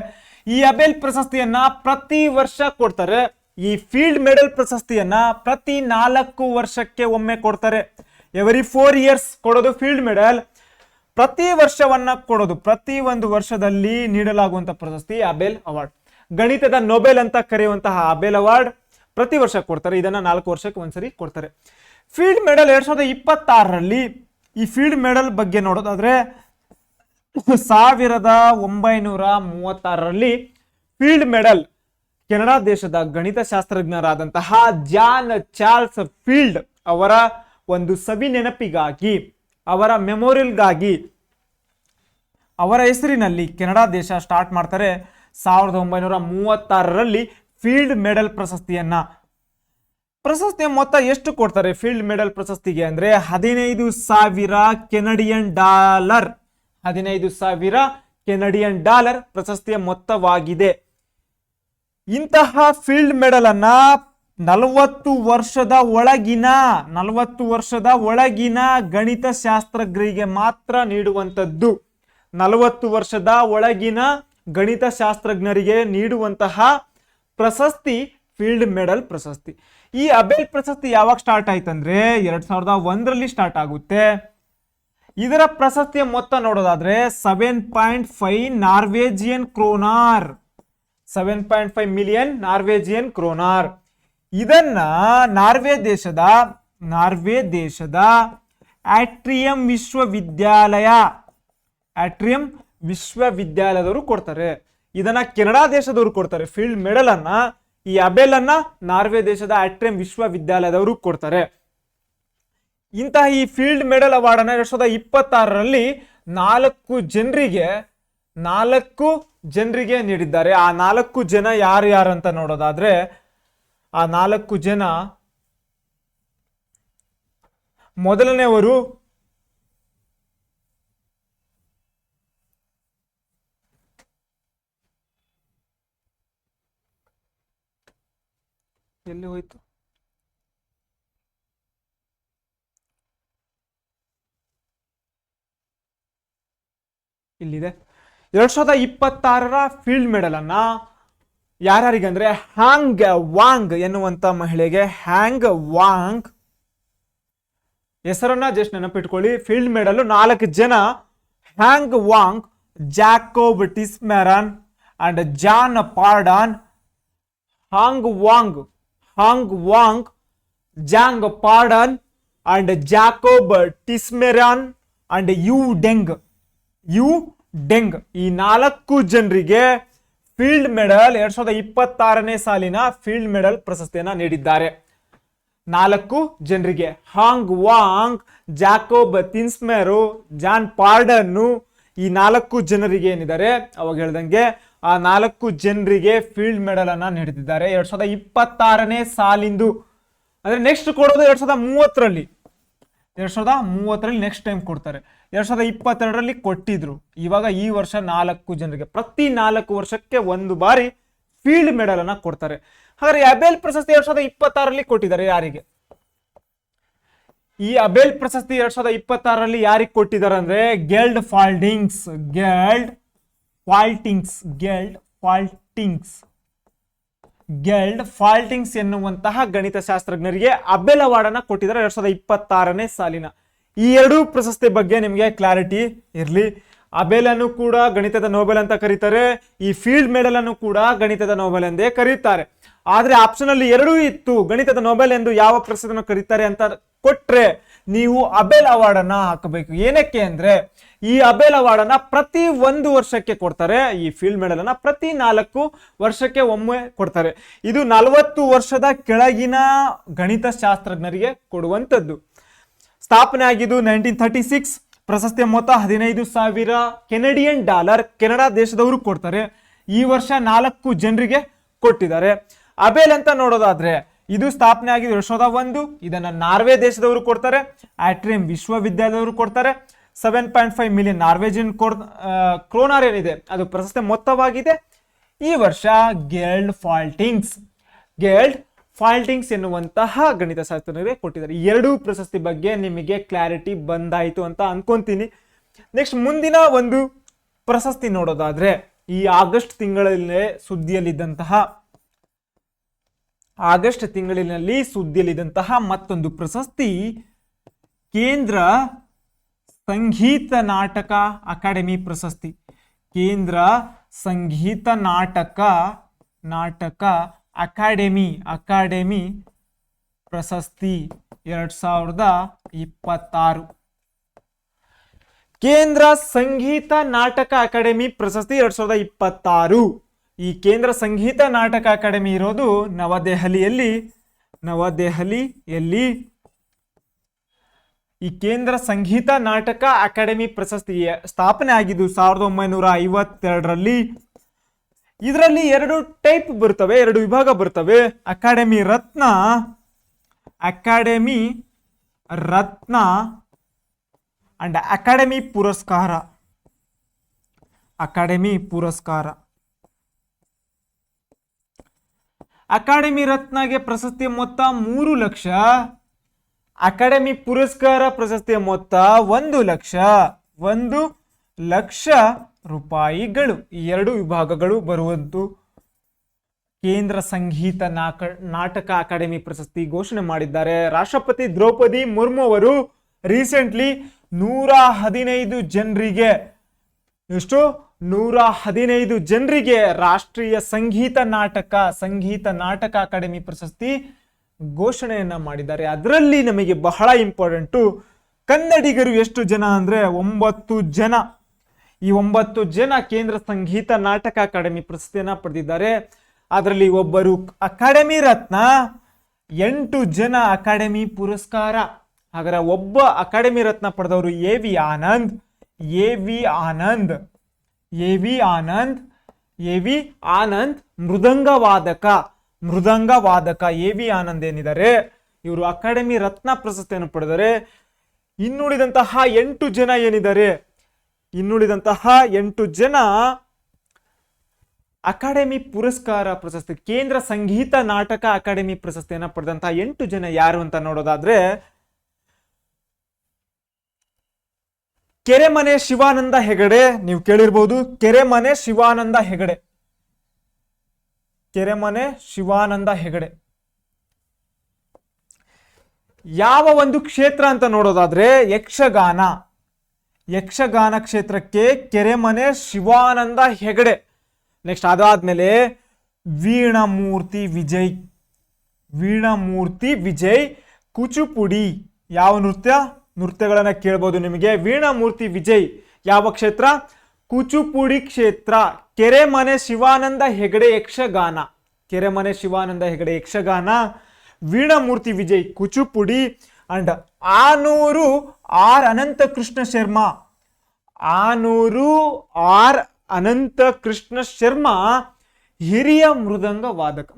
ಈ ಅಬೆಲ್ ಪ್ರಶಸ್ತಿಯನ್ನ ಪ್ರತಿ ವರ್ಷ ಕೊಡ್ತಾರೆ. ಈ ಫೀಲ್ಡ್ ಮೆಡಲ್ ಪ್ರಶಸ್ತಿಯನ್ನ ಪ್ರತಿ 4 ವರ್ಷಕ್ಕೆ ಒಮ್ಮೆ ಕೊಡ್ತಾರೆ. ಎವರಿ 4 years ಕೊಡೋದು ಫೀಲ್ಡ್ ಮೆಡಲ್. ಪ್ರತಿ ವರ್ಷವನ್ನ ಕೊಡೋದು, ಪ್ರತಿ ಒಂದು ವರ್ಷದಲ್ಲಿ ನೀಡಲಾಗುವಂತಹ ಪ್ರಶಸ್ತಿ ಅಬೆಲ್ ಅವಾರ್ಡ್. ಗಣಿತದ ನೊಬೆಲ್ ಅಂತ ಕರೆಯುವಂತಹ ಅಬೆಲ್ ಅವಾರ್ಡ್ ಪ್ರತಿ ವರ್ಷ ಕೊಡ್ತಾರೆ. ಇದನ್ನ 4 ವರ್ಷಕ್ಕೆ ಒಂದ್ಸರಿ ಕೊಡ್ತಾರೆ. ಫೀಲ್ಡ್ ಮೆಡಲ್ 2026ರಲ್ಲಿ ಈ ಫೀಲ್ಡ್ ಮೆಡಲ್ ಬಗ್ಗೆ ನೋಡೋದಾದ್ರೆ 1936ರಲ್ಲಿ ಫೀಲ್ಡ್ ಮೆಡಲ್ ಕೆನಡಾ ದೇಶದ ಗಣಿತ ಶಾಸ್ತ್ರಜ್ಞರಾದಂತಹ ಜಾನ್ ಚಾರ್ಲ್ಸ್ ಫೀಲ್ಡ್ ಅವರ ಒಂದು ಸವಿ ನೆನಪಿಗಾಗಿ, ಅವರ ಮೆಮೋರಿಯಲ್ಗಾಗಿ ಅವರ ಹೆಸರಿನಲ್ಲಿ ಕೆನಡಾ ದೇಶ ಸ್ಟಾರ್ಟ್ ಮಾಡ್ತಾರೆ 1936ರಲ್ಲಿ ಫೀಲ್ಡ್ ಮೆಡಲ್ ಪ್ರಶಸ್ತಿಯ ಮೊತ್ತ ಎಷ್ಟು ಕೊಡ್ತಾರೆ ಫೀಲ್ಡ್ ಮೆಡಲ್ ಪ್ರಶಸ್ತಿಗೆ ಅಂದ್ರೆ 15,000 ಕೆನಡಿಯನ್ ಡಾಲರ್. 15,000 ಕೆನಡಿಯನ್ ಡಾಲರ್ ಪ್ರಶಸ್ತಿಯ ಮೊತ್ತವಾಗಿದೆ. ಇಂತಹ ಫೀಲ್ಡ್ ಮೆಡಲ್ ಅನ್ನ 40 ವರ್ಷದ ಒಳಗಿನ ಗಣಿತ ಶಾಸ್ತ್ರಜ್ಞರಿಗೆ ಮಾತ್ರ ನೀಡುವಂಥದ್ದು. 40 ವರ್ಷದ ಒಳಗಿನ ಗಣಿತ ಶಾಸ್ತ್ರಜ್ಞರಿಗೆ ನೀಡುವಂತಹ ಪ್ರಶಸ್ತಿ ಫೀಲ್ಡ್ ಮೆಡಲ್ ಪ್ರಶಸ್ತಿ. ಈ ಅಬೆಲ್ ಪ್ರಶಸ್ತಿ ಯಾವಾಗ ಸ್ಟಾರ್ಟ್ ಆಯ್ತಂದ್ರೆ 2001ರಲ್ಲಿ ಸ್ಟಾರ್ಟ್ ಆಗುತ್ತೆ. ಇದರ ಪ್ರಶಸ್ತಿಯ ಮೊತ್ತ ನೋಡೋದಾದ್ರೆ 7.5 ನಾರ್ವೇಜಿಯನ್ ಕ್ರೋನಾರ್, 7.5 ಮಿಲಿಯನ್ ನಾರ್ವೇಜಿಯನ್ ಕ್ರೋನಾರ್. ಇದನ್ನ ನಾರ್ವೆ ದೇಶದ ಆಟ್ರಿಯಂ ವಿಶ್ವವಿದ್ಯಾಲಯದವರು ಕೊಡ್ತಾರೆ. ಇದನ್ನ ಕೆನಡಾ ದೇಶದವರು ಕೊಡ್ತಾರೆ. ಫೀಲ್ಡ್ ಮೆಡಲ್ ಅನ್ನ, ಈ ಅಬೆಲ್ ಅನ್ನ ನಾರ್ವೆ ದೇಶದ ಆಟ್ರಿಯಂ ವಿಶ್ವವಿದ್ಯಾಲಯದವರು ಕೊಡ್ತಾರೆ. ಇಂತಹ ಈ ಫೀಲ್ಡ್ ಮೆಡಲ್ ಅವಾರ್ಡ್ ಅನ್ನ 2026ರಲ್ಲಿ 4 ಜನರಿಗೆ ನೀಡಿದ್ದಾರೆ. ಆ 4 ಜನ ಯಾರು ಅಂತ ನೋಡೋದಾದ್ರೆ ಆ 4 ಜನ, ಮೊದಲನೆಯವರು ಎಲ್ಲಿ ಹೋಯ್ತು, ಇಲ್ಲಿದೆ. 2026ರ ಫೀಲ್ಡ್ ಮೆಡಲ್ ಅನ್ನ ಯಾರ್ಯಾರಿಗಂದ್ರೆ ಹ್ಯಾಂಗ್ ವಾಂಗ್ ಎನ್ನುವಂತ ಮಹಿಳೆಗೆ, ಹ್ಯಾಂಗ್ ವಾಂಗ್ ಹೆಸರನ್ನ ಜಸ್ಟ್ ನೆನಪಿಟ್ಕೊಳ್ಳಿ. ಫೀಲ್ಡ್ ಮೆಡಲ್ 4 ಜನ, Hong Wang, Jacob Tsimerman and John Pardon. Hong Wang, John Pardon and Jacob Tsimerman and Yu Deng. ಈ 4 ಜನರಿಗೆ ಫೀಲ್ಡ್ ಮೆಡಲ್ 2026ನೇ ಸಾಲಿನ ಫೀಲ್ಡ್ ಮೆಡಲ್ ಪ್ರಶಸ್ತಿಯನ್ನ ನೀಡಿದ್ದಾರೆ. 4 ಜನರಿಗೆ, ಹಾಂಗ್ ವಾಂಗ್, ಜಾಕೋಬ್ ತಿನ್ಸ್ಮೆರು, ಜಾನ್ ಪಾರ್ಡನ್ನು, ಈ 4 ಜನರಿಗೆ ಏನಿದ್ದಾರೆ ಅವಾಗ ಹೇಳ್ದಂಗೆ ಆ 4 ಜನರಿಗೆ ಫೀಲ್ಡ್ ಮೆಡಲ್ ಅನ್ನ ನೀಡುತ್ತಿದ್ದಾರೆ 2026ನೇ ಸಾಲಿಂದು. ಅಂದ್ರೆ ನೆಕ್ಸ್ಟ್ ಕೊಡೋದು 2030ರಲ್ಲಿ. 2030ರಲ್ಲಿ ನೆಕ್ಸ್ಟ್ ಟೈಮ್ ಕೊಡ್ತಾರೆ. 2022ರಲ್ಲಿ ಕೊಟ್ಟಿದ್ರು. ಇವಾಗ ಈ ವರ್ಷ 4 ಜನರಿಗೆ, ಪ್ರತಿ 4 ವರ್ಷಕ್ಕೆ ಒಂದು ಬಾರಿ ಫೀಲ್ಡ್ ಮೆಡಲ್ ಅನ್ನ ಕೊಡ್ತಾರೆ. ಹಾಗಾದ್ರೆ ಅಬೆಲ್ ಪ್ರಶಸ್ತಿ 2026ರಲ್ಲಿ ಕೊಟ್ಟಿದ್ದಾರೆ ಯಾರಿಗೆ? ಈ ಅಬೆಲ್ ಪ್ರಶಸ್ತಿ 2026ರಲ್ಲಿ ಯಾರಿಗೆ ಕೊಟ್ಟಿದ್ದಾರೆ ಅಂದ್ರೆ ಗೆಲ್ಡ್ ಫಾಲ್ಟಿಂಗ್ಸ್ ಎನ್ನುವಂತಹ ಗಣಿತ ಶಾಸ್ತ್ರಜ್ಞರಿಗೆ ಅಬೆಲ್ ಅವಾರ್ಡ್ ಅನ್ನ ಕೊಟ್ಟಿದ್ದಾರೆ 2026ನೇ ಸಾಲಿನ. ಈ 2 ಪ್ರಶಸ್ತಿ ಬಗ್ಗೆ ನಿಮಗೆ ಕ್ಲಾರಿಟಿ ಇರಲಿ. ಅಬೆಲ್ ಅನ್ನು ಕೂಡ ಗಣಿತದ ನೋಬೆಲ್ ಅಂತ ಕರೀತಾರೆ, ಈ ಫೀಲ್ಡ್ ಮೆಡಲ್ ಅನ್ನು ಕೂಡ ಗಣಿತದ ನೋಬೆಲ್ ಎಂದೇ ಕರೀತಾರೆ. ಆದ್ರೆ ಆಪ್ಷನ್ ಅಲ್ಲಿ 2 ಇತ್ತು, ಗಣಿತದ ನೋಬೆಲ್ ಎಂದು ಯಾವ ಪ್ರಶಸ್ತಿಯನ್ನು ಕರೀತಾರೆ ಅಂತ ಕೊಟ್ರೆ ನೀವು ಅಬೆಲ್ ಅವಾರ್ಡ್ ಅನ್ನ ಹಾಕಬೇಕು. ಏನಕ್ಕೆ ಅಂದ್ರೆ ಈ ಅಬೆಲ್ ಅವಾರ್ಡ್ ಅನ್ನ ಪ್ರತಿ 1 ವರ್ಷಕ್ಕೆ ಕೊಡ್ತಾರೆ, ಈ ಫೀಲ್ಡ್ ಮೆಡಲ್ ಅನ್ನ ಪ್ರತಿ 4 ವರ್ಷಕ್ಕೆ ಒಮ್ಮೆ ಕೊಡ್ತಾರೆ. ಇದು 40 ವರ್ಷದ ಕೆಳಗಿನ ಗಣಿತ ಶಾಸ್ತ್ರಜ್ಞರಿಗೆ ಕೊಡುವಂತದ್ದು. ಸ್ಥಾಪನೆ ಆಗಿದ್ದು 1936. ಪ್ರಶಸ್ತಿಯ ಮೊತ್ತ $15,000 ಕೆನಡಿಯನ್ ಡಾಲರ್, ಕೆನಡಾ ದೇಶದವರು ಕೊಡ್ತಾರೆ. ಈ ವರ್ಷ 4 ಜನರಿಗೆ ಕೊಟ್ಟಿದ್ದಾರೆ. ಅಬೆಲ್ ಅಂತ ನೋಡೋದಾದ್ರೆ ಇದು ಸ್ಥಾಪನೆ ಆಗಿದ್ದು 2001. ಇದನ್ನ ನಾರ್ವೆ ದೇಶದವರು ಕೊಡ್ತಾರೆ. ಆಟ್ರಿಯಂ ವಿಶ್ವವಿದ್ಯಾಲಯದವರು ಕೊಡ್ತಾರೆ. 7.5 ಮಿಲಿಯನ್ ನಾರ್ವೇಜಿಯನ್ ಕ್ರೋನಾರ್ ಏನಿದೆ ಅದು ಪ್ರಶಸ್ತಿ ಮೊತ್ತವಾಗಿದೆ. ಈ ವರ್ಷ ಗೆಲ್ಡ್ ಫಾಲ್ಟಿಂಗ್ಸ್ ಎನ್ನುವಂತಹ ಗಣಿತ ಶಾಸ್ತ್ರಜ್ಞರಿಗೆ ಕೊಟ್ಟಿದ್ದಾರೆ. 2 ಪ್ರಶಸ್ತಿ ಬಗ್ಗೆ ನಿಮಗೆ ಕ್ಲಾರಿಟಿ ಬಂದಾಯಿತು ಅಂತ ಅನ್ಕೊಂತೀನಿ. ನೆಕ್ಸ್ಟ್ ಮುಂದಿನ ಒಂದು ಪ್ರಶಸ್ತಿ ನೋಡೋದಾದ್ರೆ ಈ ಆಗಸ್ಟ್ ತಿಂಗಳಲ್ಲಿ ಸುದ್ದಿಯಲ್ಲಿದ್ದಂತಹ ಮತ್ತೊಂದು ಪ್ರಶಸ್ತಿ ಕೇಂದ್ರ ಸಂಗೀತ ನಾಟಕ ಅಕಾಡೆಮಿ ಪ್ರಶಸ್ತಿ. ಕೇಂದ್ರ ಸಂಗೀತ ನಾಟಕ ಅಕಾಡೆಮಿ ಪ್ರಶಸ್ತಿ 2026. ಕೇಂದ್ರ ಸಂಗೀತ ನಾಟಕ ಅಕಾಡೆಮಿ ಪ್ರಶಸ್ತಿ 2026. ಈ ಕೇಂದ್ರ ಸಂಗೀತ ನಾಟಕ ಅಕಾಡೆಮಿ ಇರೋದು ನವದೆಹಲಿಯಲ್ಲಿ. ಈ ಕೇಂದ್ರ ಸಂಗೀತ ನಾಟಕ ಅಕಾಡೆಮಿ ಪ್ರಶಸ್ತಿ ಸ್ಥಾಪನೆ ಆಗಿದ್ದು 1952ರಲ್ಲಿ. ಇದರಲ್ಲಿ 2 ಟೈಪ್ ಬರ್ತವೆ, 2 ವಿಭಾಗ ಬರ್ತವೆ. ಅಕಾಡೆಮಿ ರತ್ನ ಅಂಡ್ ಅಕಾಡೆಮಿ ಪುರಸ್ಕಾರ. ಅಕಾಡೆಮಿ ರತ್ನಗೆ ಪ್ರಶಸ್ತಿಯ ಮೊತ್ತ 3 ಲಕ್ಷ, ಅಕಾಡೆಮಿ ಪುರಸ್ಕಾರ ಪ್ರಶಸ್ತಿಯ ಮೊತ್ತ 1 ಲಕ್ಷ ರೂಪಾಯಿಗಳು. ಈ 2 ವಿಭಾಗಗಳು ಬರುವಂತು ಕೇಂದ್ರ ಸಂಗೀತ ನಾಟಕ ಅಕಾಡೆಮಿ ಪ್ರಶಸ್ತಿ ಘೋಷಣೆ ಮಾಡಿದ್ದಾರೆ. ರಾಷ್ಟ್ರಪತಿ ದ್ರೌಪದಿ ಮುರ್ಮು ಅವರು ರೀಸೆಂಟ್ಲಿ 115 ಜನರಿಗೆ 115 ಜನರಿಗೆ ರಾಷ್ಟ್ರೀಯ ಸಂಗೀತ ನಾಟಕ ಅಕಾಡೆಮಿ ಪ್ರಶಸ್ತಿ ಘೋಷಣೆಯನ್ನ ಮಾಡಿದ್ದಾರೆ. ಅದರಲ್ಲಿ ನಮಗೆ ಬಹಳ ಇಂಪಾರ್ಟೆಂಟು ಕನ್ನಡಿಗರು ಎಷ್ಟು ಜನ ಅಂದ್ರೆ 9 ಜನ. ಈ 9 ಜನ ಕೇಂದ್ರ ಸಂಗೀತ ನಾಟಕ ಅಕಾಡೆಮಿ ಪ್ರಶಸ್ತಿಯನ್ನ ಪಡೆದಿದ್ದಾರೆ. ಅದರಲ್ಲಿ ಒಬ್ಬರು ಅಕಾಡೆಮಿ ರತ್ನ, 8 ಜನ ಅಕಾಡೆಮಿ ಪುರಸ್ಕಾರ. ಹಾಗಾದ್ರೆ ಒಬ್ಬ ಅಕಾಡೆಮಿ ರತ್ನ ಪಡೆದವರು ಎ ವಿ ಆನಂದ್ ಮೃದಂಗವಾದಕ ಎ ವಿ ಆನಂದ್ ಏನಿದ್ದಾರೆ ಇವರು ಅಕಾಡೆಮಿ ರತ್ನ ಪ್ರಶಸ್ತಿಯನ್ನು ಪಡೆದರೆ. ಇನ್ನುಳಿದಂತಹ 8 ಜನ ಏನಿದ್ದಾರೆ, 8 ಜನ ಅಕಾಡೆಮಿ ಪುರಸ್ಕಾರ ಪ್ರಶಸ್ತಿ, ಕೇಂದ್ರ ಸಂಗೀತ ನಾಟಕ ಅಕಾಡೆಮಿ ಪ್ರಶಸ್ತಿಯನ್ನ ಪಡೆದಂತಹ 8 ಜನ ಯಾರು ಅಂತ ನೋಡೋದಾದ್ರೆ ಕೆರೆಮನೆ ಶಿವಾನಂದ ಹೆಗಡೆ, ನೀವು ಕೇಳಿರ್ಬೋದು ಕೆರೆಮನೆ ಶಿವಾನಂದ ಹೆಗಡೆ. ಕೆರೆಮನೆ ಶಿವಾನಂದ ಹೆಗಡೆ ಯಾವ ಒಂದು ಕ್ಷೇತ್ರ ಅಂತ ನೋಡೋದಾದ್ರೆ ಯಕ್ಷಗಾನ. ಯಕ್ಷಗಾನ ಕ್ಷೇತ್ರಕ್ಕೆ ಕೆರೆಮನೆ ಶಿವಾನಂದ ಹೆಗಡೆ. ನೆಕ್ಸ್ಟ್ ಅದಾದ್ಮೇಲೆ ವೀಣಮೂರ್ತಿ ವಿಜಯ್. ವೀಣಮೂರ್ತಿ ವಿಜಯ್ ಕೂಚುಪುಡಿ. ಯಾವ ನೃತ್ಯಗಳನ್ನ ಕೇಳ್ಬೋದು ನಿಮಗೆ. ವೀಣಮೂರ್ತಿ ವಿಜಯ್ ಯಾವ ಕ್ಷೇತ್ರ? ಕೂಚುಪುಡಿ ಕ್ಷೇತ್ರ. Keremane Shivananda Hegde Yakshagana. Keremane Shivananda Hegde Yakshagana. Veenamurthy Vijay Kuchipudi. And Anuru R Anantha Krishna Sharma. Anuru R Anantha Krishna Sharma ಹಿರಿಯ ಮೃದಂಗವಾದಕ.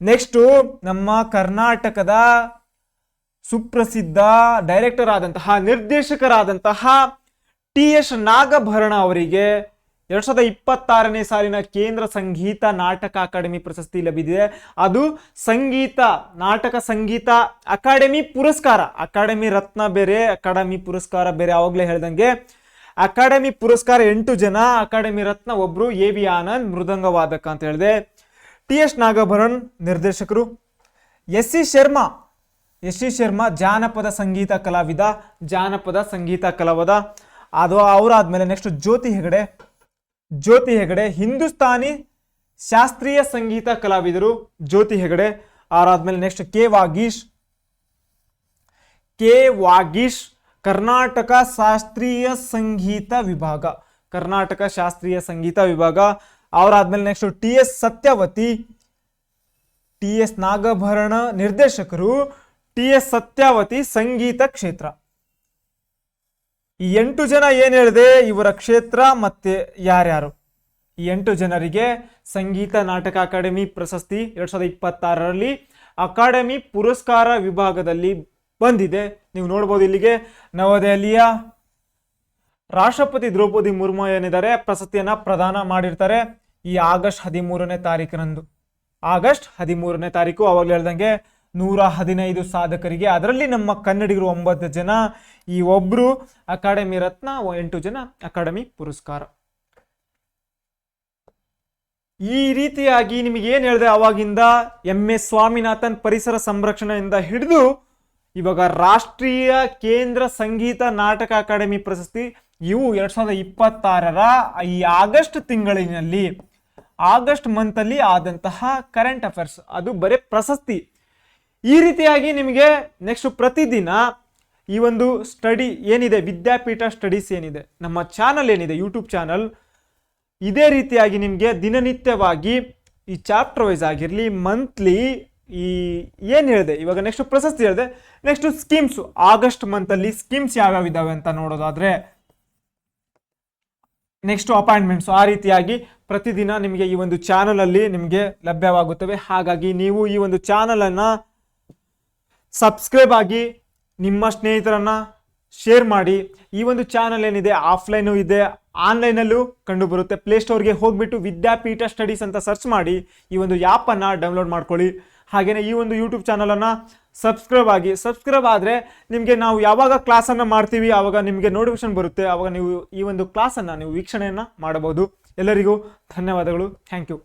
ನೆಕ್ಸ್ಟ್ ನಮ್ಮ ಕರ್ನಾಟಕದ ಸುಪ್ರಸಿದ್ಧ ಡೈರೆಕ್ಟರ್ ಆದಂತಹ ನಿರ್ದೇಶಕರಾದಂತಹ TS ನಾಗಭರಣ ಅವರಿಗೆ 2026ನೇ ಸಾಲಿನ ಕೇಂದ್ರ ಸಂಗೀತ ನಾಟಕ ಅಕಾಡೆಮಿ ಪ್ರಶಸ್ತಿ ಲಭಿಸಿದೆ. ಅದು ನಾಟಕ ಸಂಗೀತ ಅಕಾಡೆಮಿ ಪುರಸ್ಕಾರ. ಅಕಾಡೆಮಿ ರತ್ನ ಬೇರೆ, ಅಕಾಡೆಮಿ ಪುರಸ್ಕಾರ ಬೇರೆ. ಆವಾಗಲೇ ಹೇಳ್ದಂಗೆ ಅಕಾಡೆಮಿ ಪುರಸ್ಕಾರ 8 ಜನ, ಅಕಾಡೆಮಿ ರತ್ನ ಒಬ್ರು, AV ಆನಂದ್ ಮೃದಂಗವಾದಕ ಅಂತ ಹೇಳಿದೆ. TS ನಾಗಭರಣ್ ನಿರ್ದೇಶಕರು. SC ಶರ್ಮಾ ಜಾನಪದ ಸಂಗೀತ ಕಲಾವಿದ. ಅದು ಅವರಾದ್ಮೇಲೆ ನೆಕ್ಸ್ಟ್ ಜ್ಯೋತಿ ಹೆಗಡೆ ಹಿಂದೂಸ್ತಾನಿ ಶಾಸ್ತ್ರೀಯ ಸಂಗೀತ ಕಲಾವಿದರು. ಜ್ಯೋತಿ ಹೆಗಡೆ. ಅವರಾದ್ಮೇಲೆ ನೆಕ್ಸ್ಟ್ ಕೆ ವಾಗೀಶ್ ಕರ್ನಾಟಕ ಶಾಸ್ತ್ರೀಯ ಸಂಗೀತ ವಿಭಾಗ. ಅವರಾದ್ಮೇಲೆ next TS Satyavathi. TS Nagabharana ನಿರ್ದೇಶಕರು. TS ಸತ್ಯವತಿ ಸಂಗೀತ ಕ್ಷೇತ್ರ. ಈ 8 ಜನ ಏನ್ ಹೇಳಿದೆ ಇವರ ಕ್ಷೇತ್ರ ಮತ್ತೆ ಯಾರ್ಯಾರು. ಈ 8 ಜನರಿಗೆ ಸಂಗೀತ ನಾಟಕ ಅಕಾಡೆಮಿ ಪ್ರಶಸ್ತಿ 2026ರಲ್ಲಿ ಅಕಾಡೆಮಿ ಪುರಸ್ಕಾರ ವಿಭಾಗದಲ್ಲಿ ಬಂದಿದೆ. ನೀವು ನೋಡ್ಬೋದು ಇಲ್ಲಿಗೆ ನವದೆಹಲಿಯ ರಾಷ್ಟ್ರಪತಿ ದ್ರೌಪದಿ ಮುರ್ಮು ಏನಿದ್ದಾರೆ ಪ್ರಶಸ್ತಿಯನ್ನ ಪ್ರದಾನ ಮಾಡಿರ್ತಾರೆ ಈ ಆಗಸ್ಟ್ 13ನೇ ತಾರೀಕು. ಅವಾಗಲೇ ಹೇಳ್ದಂಗೆ 115 ಸಾಧಕರಿಗೆ, ಅದರಲ್ಲಿ ನಮ್ಮ ಕನ್ನಡಿಗರು 9 ಜನ, ಈ ಒಬ್ರು ಅಕಾಡೆಮಿ ರತ್ನ, 8 ಜನ ಅಕಾಡೆಮಿ ಪುರಸ್ಕಾರ. ಈ ರೀತಿಯಾಗಿ ನಿಮಗೆ ಏನ್ ಹೇಳಿದೆ ಅವಾಗಿಂದ MS ಸ್ವಾಮಿನಾಥನ್ ಪರಿಸರ ಸಂರಕ್ಷಣೆಯಿಂದ ಹಿಡಿದು ಇವಾಗ ರಾಷ್ಟ್ರೀಯ ಕೇಂದ್ರ ಸಂಗೀತ ನಾಟಕ ಅಕಾಡೆಮಿ ಪ್ರಶಸ್ತಿ ಇವು 2026ರ ಈ ಆಗಸ್ಟ್ ತಿಂಗಳಿನಲ್ಲಿ ಆಗಸ್ಟ್ ಮಂತ್ ಅಲ್ಲಿ ಆದಂತಹ ಕರೆಂಟ್ ಅಫೇರ್ಸ್, ಅದು ಬರೀ ಪ್ರಶಸ್ತಿ. ಈ ರೀತಿಯಾಗಿ ನಿಮಗೆ ನೆಕ್ಸ್ಟ್ ಪ್ರತಿದಿನ ಈ ಒಂದು ಸ್ಟಡಿ ಏನಿದೆ, ವಿದ್ಯಾಪೀಠ ಸ್ಟಡೀಸ್ ಏನಿದೆ, ನಮ್ಮ ಚಾನಲ್ ಏನಿದೆ ಯೂಟ್ಯೂಬ್ ಚಾನಲ್, ಇದೇ ರೀತಿಯಾಗಿ ನಿಮಗೆ ದಿನನಿತ್ಯವಾಗಿ ಈ ಚಾಪ್ಟರ್ ವೈಸ್ ಆಗಿರಲಿ, ಮಂತ್ಲಿ ಈ ಏನು ಹೇಳಿದೆ ಇವಾಗ ನೆಕ್ಸ್ಟ್ ಪ್ರಶಸ್ತಿ ಹೇಳಿದೆ, ನೆಕ್ಸ್ಟ್ ಸ್ಕೀಮ್ಸ್ ಆಗಸ್ಟ್ ಮಂತಲ್ಲಿ ಸ್ಕೀಮ್ಸ್ ಯಾವ್ಯಾವ ಇದಾವೆ ಅಂತ ನೋಡೋದಾದ್ರೆ ನೆಕ್ಸ್ಟ್ ಅಪಾಯಿಂಟ್ಮೆಂಟ್ಸ್, ಆ ರೀತಿಯಾಗಿ ಪ್ರತಿದಿನ ನಿಮಗೆ ಈ ಒಂದು ಚಾನಲ್ ಅಲ್ಲಿ ನಿಮಗೆ ಲಭ್ಯವಾಗುತ್ತವೆ. ಹಾಗಾಗಿ ನೀವು ಈ ಒಂದು ಚಾನಲ್ ಅನ್ನ ಸಬ್ಸ್ಕ್ರೈಬ್ ಆಗಿ ನಿಮ್ಮ ಸ್ನೇಹಿತರನ್ನ ಶೇರ್ ಮಾಡಿ. ಈ ಒಂದು ಚಾನಲ್ ಏನಿದೆ ಆಫ್ಲೈನು ಇದೆ, ಆನ್ಲೈನಲ್ಲೂ ಕಂಡು ಬರುತ್ತೆ. ಪ್ಲೇಸ್ಟೋರ್ಗೆ ಹೋಗ್ಬಿಟ್ಟು ವಿದ್ಯಾಪೀಠ ಸ್ಟಡೀಸ್ ಅಂತ ಸರ್ಚ್ ಮಾಡಿ ಈ ಒಂದು ಆ್ಯಪನ್ನು ಡೌನ್ಲೋಡ್ ಮಾಡ್ಕೊಳ್ಳಿ. ಹಾಗೆಯೇ ಈ ಒಂದು ಯೂಟ್ಯೂಬ್ ಚಾನಲನ್ನು ಸಬ್ಸ್ಕ್ರೈಬ್ ಆದರೆ ನಿಮಗೆ ನಾವು ಯಾವಾಗ ಕ್ಲಾಸನ್ನು ಮಾಡ್ತೀವಿ ಆವಾಗ ನಿಮಗೆ ನೋಟಿಫಿಕೇಶನ್ ಬರುತ್ತೆ. ಆವಾಗ ನೀವು ಈ ಒಂದು ಕ್ಲಾಸನ್ನು ನೀವು ವೀಕ್ಷಣೆಯನ್ನು ಮಾಡಬಹುದು. ಎಲ್ಲರಿಗೂ ಧನ್ಯವಾದಗಳು. Thank you.